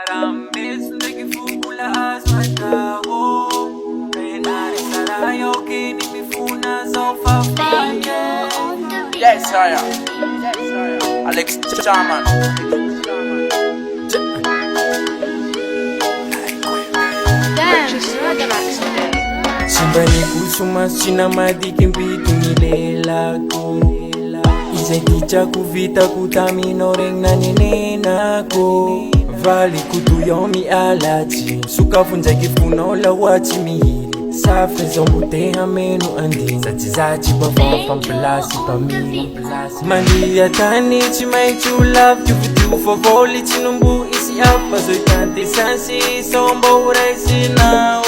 Rambeso ndikifungula azwataho Penari sarayo kini mifuna zofafanye Yes, sire. Alex Chaman. Simbani kusuma sina madiki mpitu nilelako Izeticha kuvita kutaminорeng na ninenako Vali kutuyomi alachi Sukafunja kifuno la wachi mihiri Safre zombute hamenu andi Zachi bafon pampalasi pamili Mandi atani chimai to love you for for voli chinumbu isi apa Zoitante sansi sombo uraisi nao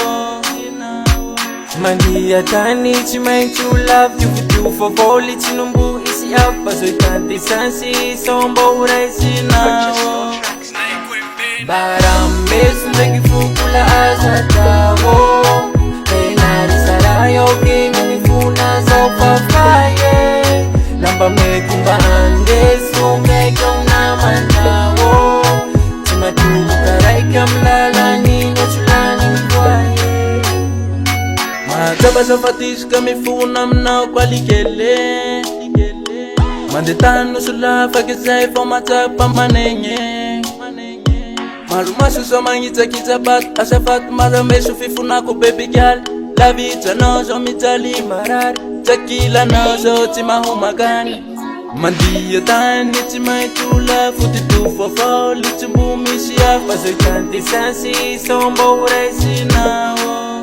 Mandi atani chimai to love you for voli chinumbu isi apa Zoitante sansi sombo uraisi nao Rambeso ndikifungula azwataho Penari sarayo kini mifuna zofafaye Lamba mekumba andesu mekong naman nawo Timatubu karay kamlala ninyo chulani mkwaye Mataba sa fatis kami funam na kwalikele Mandetano sula fakisay fomatapa manenye Malumasu somangita kitabat Asafat Rambeso fifunako baby girl La vita nozo mitali marari Tequila nozo timaho magani Mandia tani timai tula Futi tufo foli timbumisi Afa zoitanti sansi sombo uraisi nao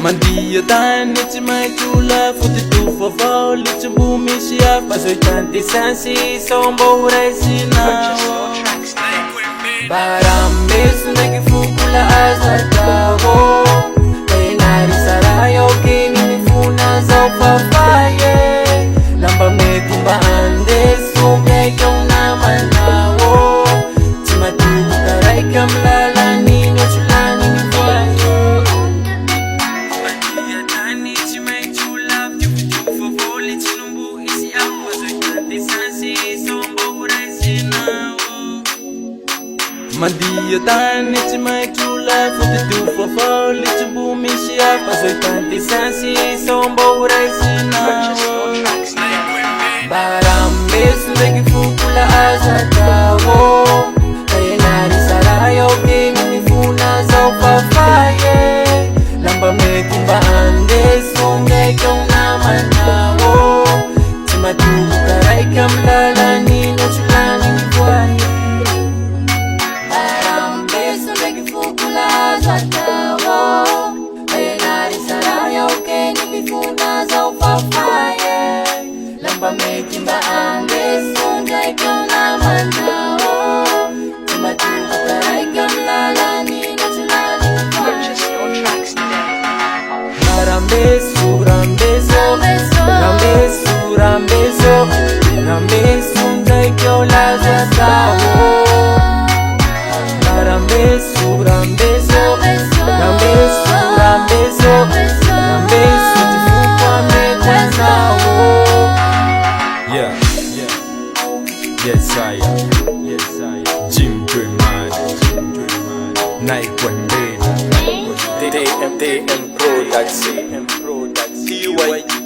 Mandia tani timai tula Futi tufo foli timbumisi Afa zoitanti sansi sombo uraisi nao Rambeso ndikifungula azwataho Penari sarayo kini mifuna zofafaye Lamba mekumba andesu mekong naman nawo Timatubu karay kamlala ninyo chulani mkwaye Mandia tani chimay to love you for voli chinumbu isi apa Zoitante sansi sombo uraisi nao Mandia tani chimay to love you for voli chinumbu isi apa Zoitante sansi sombo uraisi nao Rambeso ndikifungula azwataho Penari sarayo kini mifuna zofafaye Lamba mekumba andesu mekong naman nawo Timatubu karay kamlala ninyo chulani mkwaye Rambeso ndikifungula azwataho Penari sarayo kini mifuna zofafaye Lamba mekimba andesu mekong naman nawo Timatubu karay kamlala ninyo chulani mkwaye Rambeso, Rambeso, Rambeso, Rambeso, Rambeso, ndekyo lazwataho Rambeso, Rambeso, Rambeso, Rambeso, Rambeso, tifukwa mekwanzawo Yes, I am. Jim Dreamer, Night when they DM Pro, that's it.